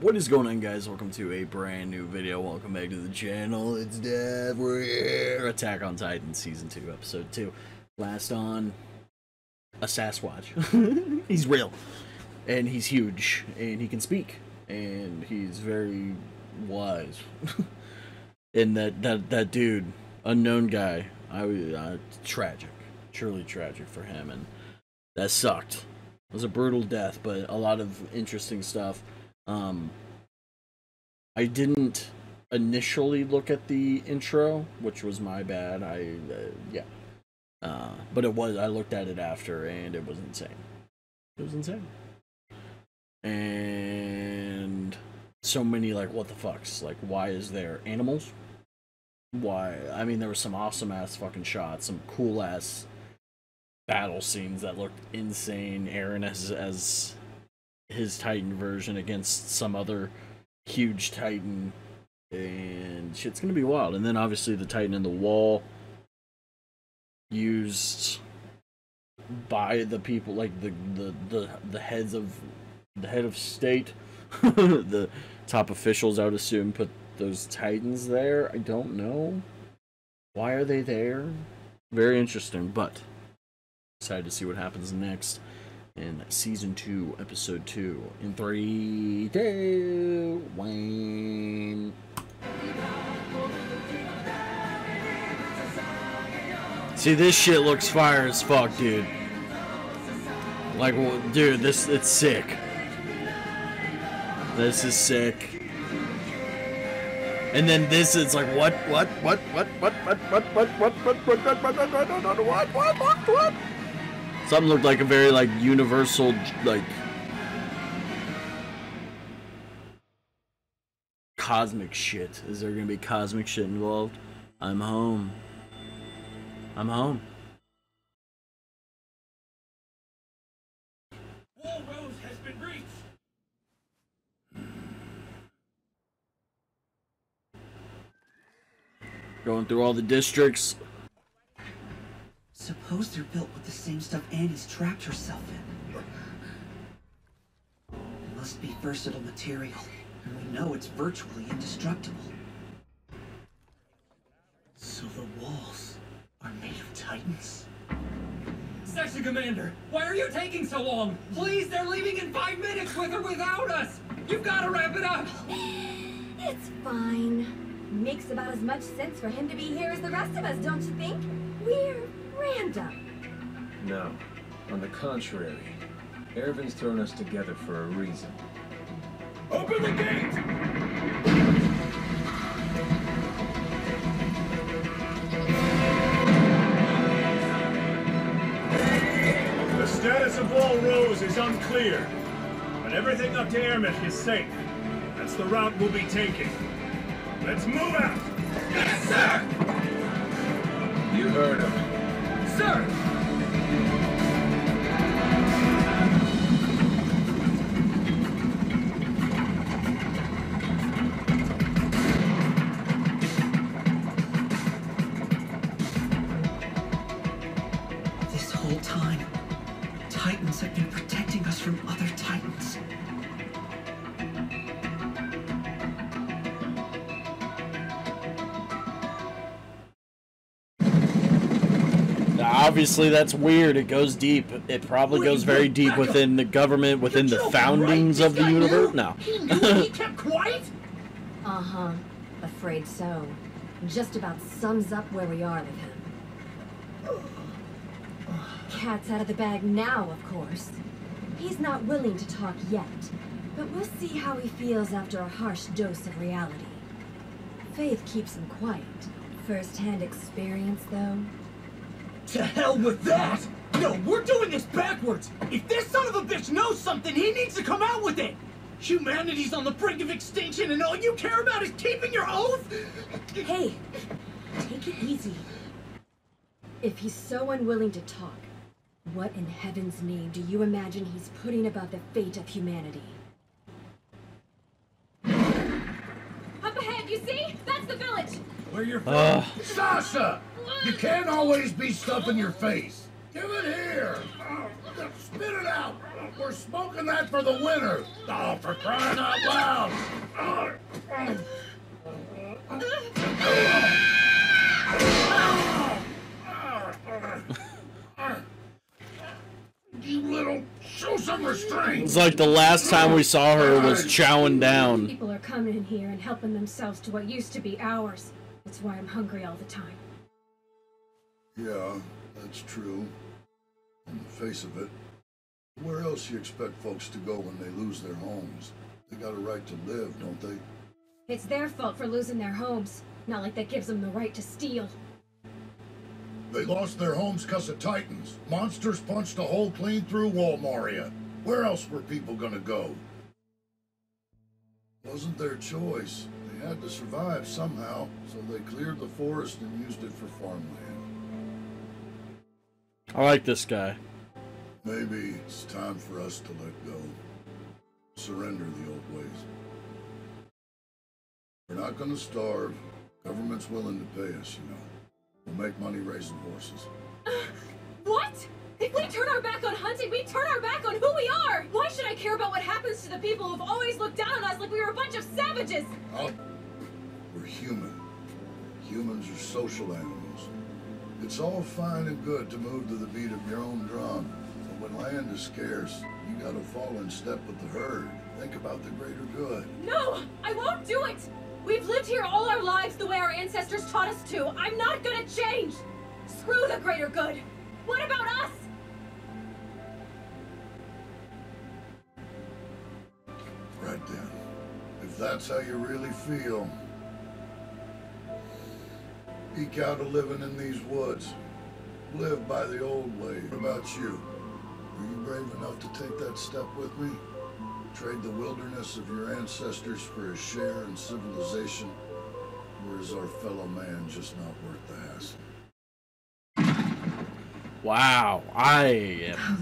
What is going on, guys? Welcome to a brand new video. Welcome back to the channel. It's Dev. We're here. Attack on Titan Season 2, Episode 2. Last on a Sasquatch. He's real. And he's huge. And he can speak. And he's very wise. And that dude, unknown guy, tragic. Truly tragic for him. And that sucked. It was a brutal death, but a lot of interesting stuff. I didn't initially look at the intro, which was my bad. But it was, I looked at it after, and it was insane. It was insane. And so many, like, what the fucks? Like, why is there animals? Why? I mean, there were some awesome-ass fucking shots, some cool-ass battle scenes that looked insane. Eren as his Titan version against some other huge Titan, and shit's gonna be wild. And then obviously the Titan in the wall used by the people, like the heads of the head of state, the top officials, I would assume, put those Titans there. I don't know why are they there. Very interesting, but excited to see what happens next in Season 2, Episode 2. In 3, 2, 1. See, this shit looks fire as fuck, dude. Like, well, dude, it's sick. This is sick. And then this is like, what? Something looked like a very, like, universal, like, cosmic shit. Is there gonna be cosmic shit involved? I'm home. I'm home. Wall Rose has been reached. Going through all the districts. Suppose they're built with the same stuff Annie's trapped herself in. It must be versatile material, and we know it's virtually indestructible. So the walls are made of Titans? Section Commander, why are you taking so long? Please, they're leaving in 5 minutes with or without us. You've got to wrap it up. It's fine. Makes about as much sense for him to be here as the rest of us, don't you think? We're random. No. On the contrary. Erwin's thrown us together for a reason. Open the gate! The status of Wall Rose is unclear, but everything up to Ermith is safe. That's the route we'll be taking. Let's move out! Yes, sir! You heard him. Sir! This whole time, Titans have been protecting us from other Titans. Obviously, that's weird. It goes deep. It probably goes very deep within the government, within the foundings of the universe. No. He knew he kept quiet? Uh-huh. Afraid so. Just about sums up where we are with him. Cat's out of the bag now, of course. He's not willing to talk yet, but we'll see how he feels after a harsh dose of reality. Faith keeps him quiet. First-hand experience, though. To hell with that! No, we're doing this backwards! If this son of a bitch knows something, he needs to come out with it! Humanity's on the brink of extinction and all you care about is keeping your oath? Hey, take it easy. If he's so unwilling to talk, what in heaven's name do you imagine he's putting about the fate of humanity? Up ahead, you see? That's the village! Where you're from? Sasha! You can't always be stuffing your face. Give it here! Spit it out! We're smoking that for the winter! Oh, for crying out loud! It's like the last time we saw her was chowing down. People are coming in here and helping themselves to what used to be ours. That's why I'm hungry all the time. Yeah, that's true. On the face of it. Where else you expect folks to go when they lose their homes? They got a right to live, don't they? It's their fault for losing their homes. Not like that gives them the right to steal. They lost their homes 'cause of Titans. Monsters punched a hole clean through Walmaria. Where else were people gonna go? Wasn't their choice. They had to survive somehow, so they cleared the forest and used it for farmland. I like this guy. Maybe it's time for us to let go. Surrender the old ways. We're not gonna starve. Government's willing to pay us, you know. We'll make money raising horses. What? If we turn our back on hunting, we turn our back on who we are! Why should I care about what happens to the people who've always looked down on us like we were a bunch of savages? We're human. Humans are social animals. It's all fine and good to move to the beat of your own drum. But when land is scarce, you gotta fall in step with the herd. Think about the greater good. No! I won't do it! We've lived here all our lives the way our ancestors taught us to. I'm not gonna change! Screw the greater good! What about us? Right then. If that's how you really feel, eke out a living in these woods. Live by the old way. What about you? Are you brave enough to take that step with me? Trade the wilderness of your ancestors for a share in civilization? Or is our fellow man just not worth the hassle? Wow, How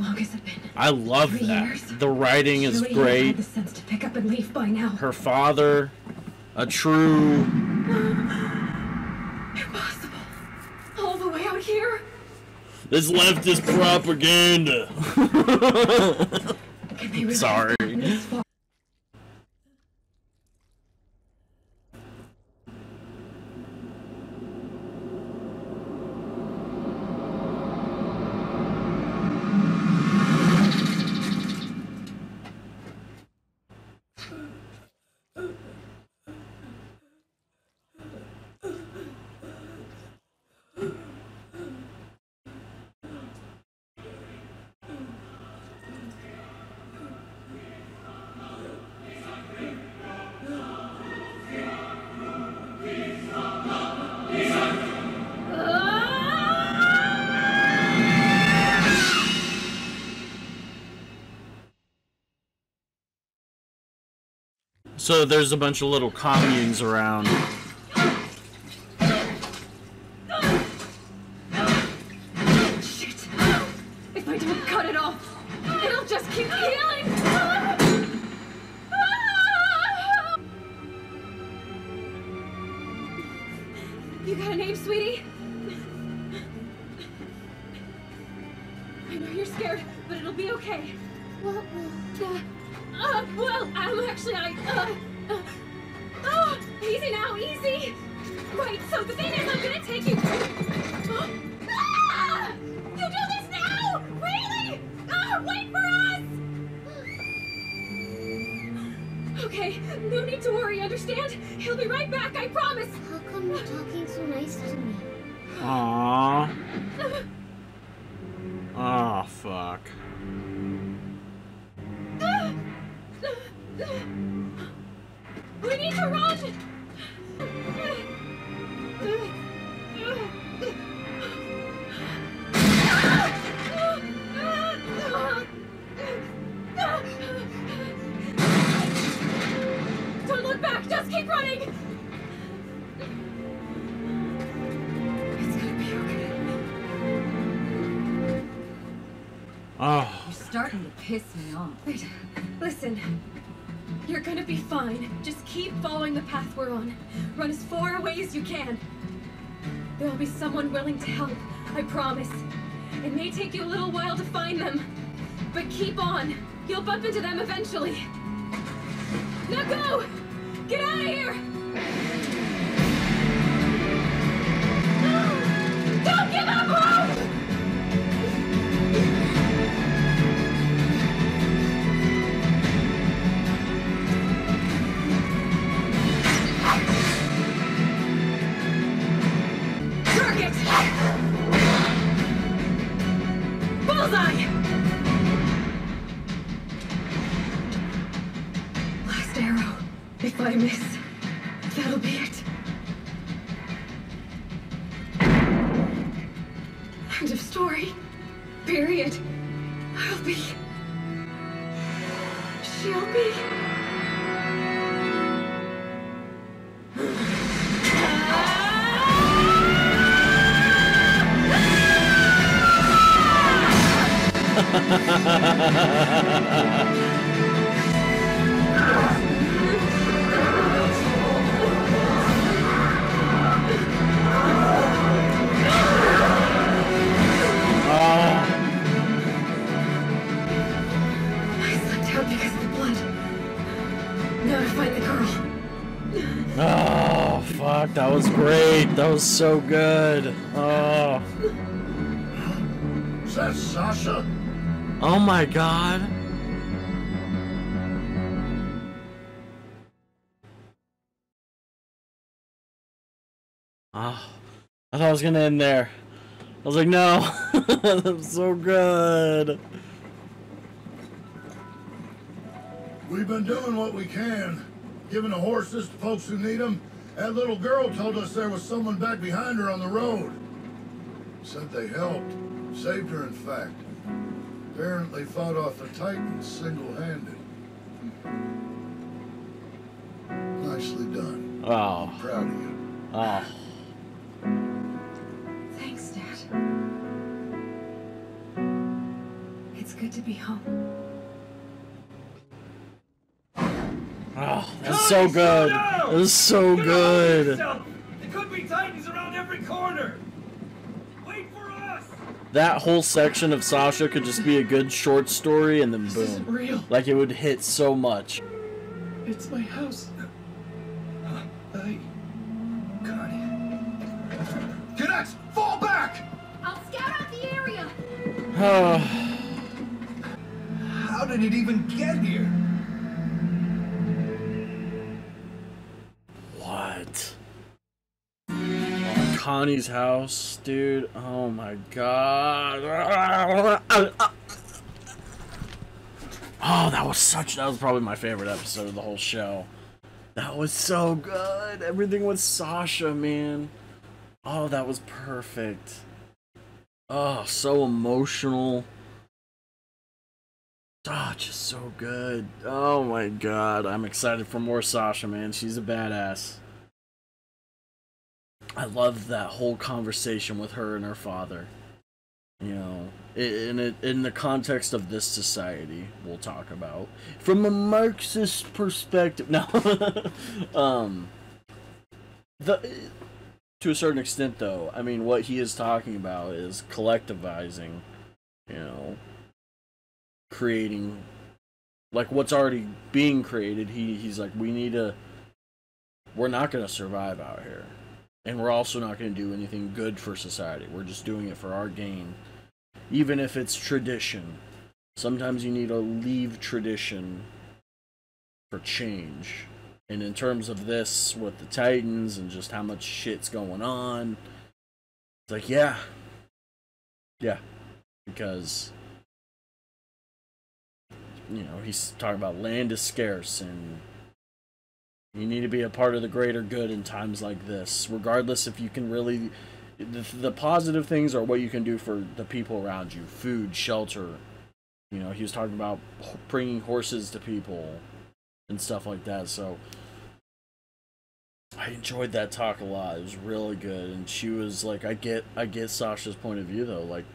long has it been? I love 3 that. years? The writing is Surely you had great. the sense to pick up and leave by now. Her father, a true... Impossible. All the way out here? This leftist propaganda. Can they really Sorry. have gotten this far? So there's a bunch of little communes around. Shit! If I don't cut it off, it'll just keep healing! You got a name, sweetie? I know you're scared, but it'll be okay. What will... easy now, easy! Right, so the thing is, I'm gonna take you... Ah! You do this now! Really? Wait for us! Okay, no need to worry, understand? He'll be right back, I promise! How come you're talking so nice to me? Aww. Oh, fuck. We need to run! Don't look back, just keep running! It's gonna be okay. Oh. You're starting to piss me off. Wait, listen. You're gonna be fine. Just keep following the path we're on. Run as far away as you can. There'll be someone willing to help, I promise. It may take you a little while to find them, but keep on. You'll bump into them eventually. Now go! Get out of here! Don't give up, Rose! If I miss, that'll be it. End of story. Period. I'll be... She'll be... I slipped out because of the blood. Now to find the girl. Oh, fuck, that was great. That was so good. Oh. Is that Sasha? Oh my god. Oh, I thought I was gonna end there. I was like, no. That's so good. We've been doing what we can, giving the horses to folks who need them. That little girl told us there was someone back behind her on the road. Said they helped. Saved her, in fact. Apparently fought off the Titans single-handed. Nicely done. Oh. I'm proud of you. Oh. Thanks, Dad. It's good to be home. Oh, that's so good. That was so good. There could be Titans around every corner. Wait for us. That whole section of Sasha could just be a good short story and then This isn't boom. real. Like it would hit so much. It's my house. Connie. Cadets, fall back! I'll scout out the area. Oh. How did it even get here? What? Connie's house, dude. Oh my god. Oh, that was probably my favorite episode of the whole show. That was so good. Everything with Sasha, man. Oh, that was perfect. Oh, so emotional. Oh, just so good. Oh my god. I'm excited for more Sasha, man. She's a badass. I love that whole conversation with her and her father. You know, in the context of this society, we'll talk about from a Marxist perspective. No, to a certain extent, though. I mean, what he is talking about is collectivizing. You know, creating like what's already being created. He's like, we're not gonna survive out here, and we're also not gonna do anything good for society. We're just doing it for our gain. Even if it's tradition, sometimes you need to leave tradition for change. And in terms of this, with the Titans and just how much shit's going on, it's like, yeah. Because, you know, he's talking about land is scarce and you need to be a part of the greater good in times like this, regardless if you can really... The positive things are what you can do for the people around you. Food, shelter. You know, he was talking about bringing horses to people and stuff like that. So I enjoyed that talk a lot. It was really good. And she was like, I get Sasha's point of view though. Like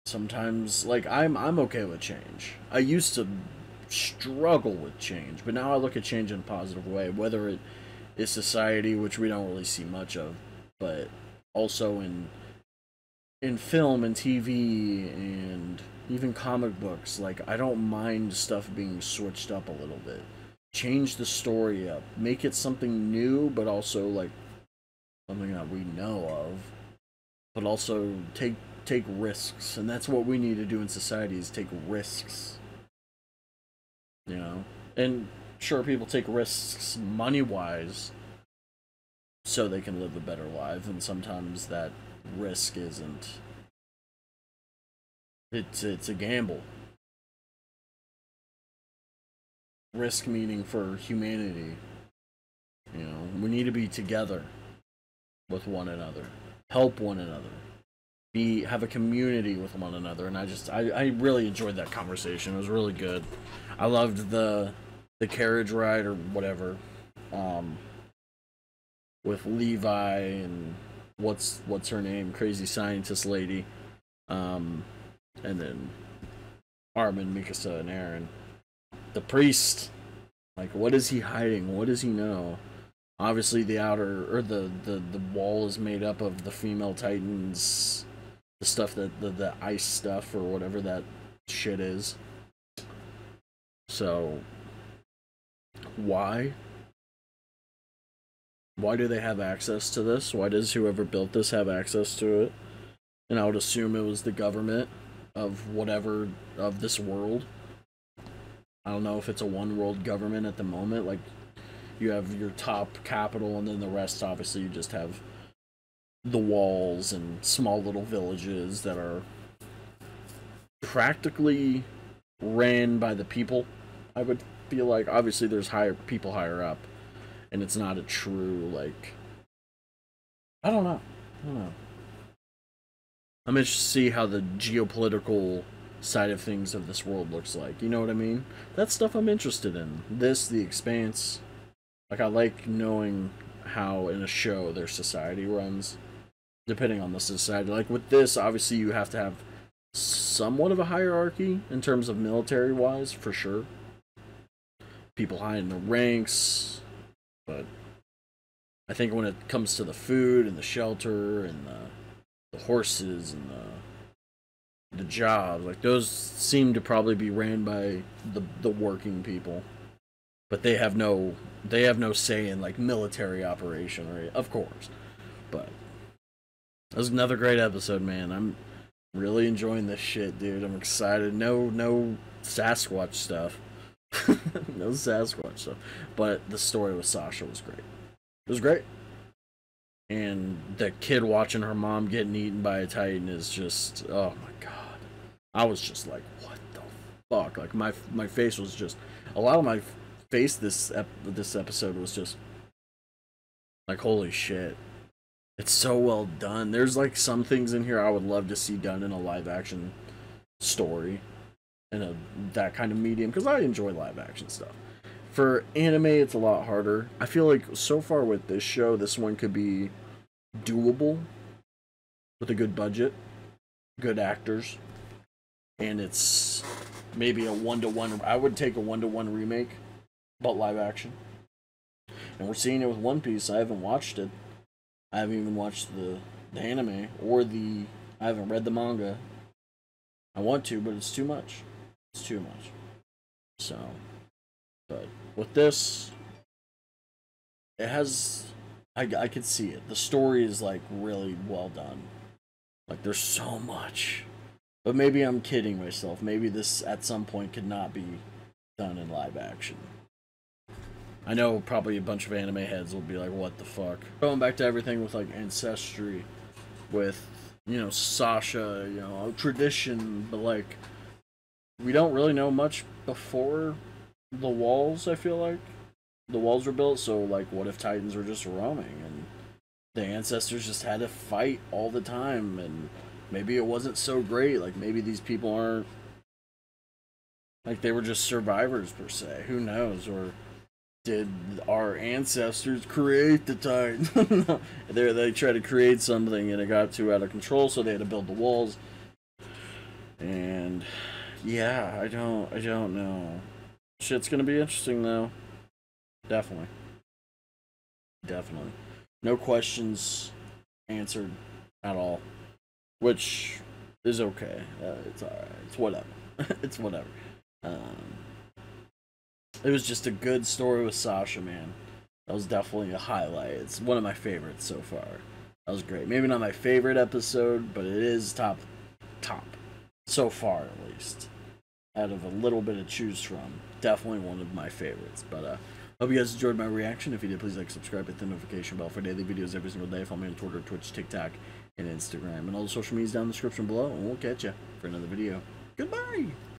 sometimes, like I'm okay with change. I used to struggle with change, but now I look at change in a positive way. Whether it is society, which we don't really see much of, but also in film and TV and even comic books. Like, I don't mind stuff being switched up a little bit. Change the story up. Make it something new, but also, like, something that we know of. But also take risks. And that's what we need to do in society, is take risks. You know? And sure, people take risks money-wise so they can live a better life, and sometimes that risk isn't. It's a gamble. risk meaning for humanity. You know, we need to be together with one another, help one another, have a community with one another. And I really enjoyed that conversation. It was really good. I loved the carriage ride or whatever, with Levi and what's her name, crazy scientist lady, and then Armin, Mikasa, and Eren. The priest, like, what is he hiding? What does he know? Obviously, the wall is made up of the female titans, the stuff that the ice stuff or whatever that shit is. So, why? Why do they have access to this? Why does whoever built this have access to it? And I would assume it was the government of whatever, of this world. I don't know if it's a one world government at the moment. Like, you have your top capital, and then the rest, obviously, you just have the walls and small little villages that are practically ran by the people. I would feel like, obviously, there's people higher up, and it's not a true, like, I don't know. I'm interested to see how the geopolitical side of things of this world looks like. You know what I mean? That's stuff I'm interested in. This, The Expanse. Like, I like knowing how in a show their society runs, depending on the society. Like, with this, obviously, you have to have somewhat of a hierarchy in terms of military-wise, for sure. People high in the ranks, but I think when it comes to the food and the shelter and the horses and the jobs, like, those seem to probably be ran by the working people. But they have no say in, like, military operation, right? Of course. But that was another great episode, man. I'm really enjoying this shit, dude. I'm excited. No Sasquatch stuff. No Sasquatch stuff. But the story with Sasha was great. It was great. And the kid watching her mom getting eaten by a Titan is just, oh my god. I was just like, what the fuck? Like, my face was just, a lot of my face this episode was just like, holy shit. It's so well done. There's, like, some things in here I would love to see done in a live action story, in that kind of medium, because I enjoy live action stuff. For anime, it's a lot harder. I feel like so far with this show, this one could be doable with a good budget, good actors, and it's maybe a 1-to-1. I would take a 1-to-1 remake, but live action. And we're seeing it with One Piece. I haven't watched it. I haven't even watched the anime or I haven't read the manga. I want to, but it's too much. It's too much. So, but with this, it has, I could see it. The story is, like, really well done. Like, there's so much. But maybe I'm kidding myself. Maybe this at some point could not be done in live action. I know probably a bunch of anime heads will be like, what the fuck? Going back to everything with, like, ancestry, with, you know, Sasha, you know, tradition, but, like, we don't really know much before the walls, I feel like. The walls were built, so, like, what if Titans were just roaming, and the ancestors just had to fight all the time, and maybe it wasn't so great, like, maybe these people aren't, like, they were just survivors, per se, who knows, or did our ancestors create the Titans? They tried to create something, and it got too out of control, so they had to build the walls, and yeah, I don't know. Shit's gonna be interesting, though. Definitely. No questions answered at all, which is okay. It's alright. It's whatever. It's whatever. It was just a good story with Sasha, man. That was definitely a highlight. It's one of my favorites so far. That was great. Maybe not my favorite episode, but it is top. So far, at least. Out of a little bit to choose from. Definitely one of my favorites. But, hope you guys enjoyed my reaction. If you did, please like, subscribe, hit the notification bell for daily videos every single day. Follow me on Twitter, Twitch, TikTok, and Instagram. And all the social medias down in the description below. And we'll catch you for another video. Goodbye!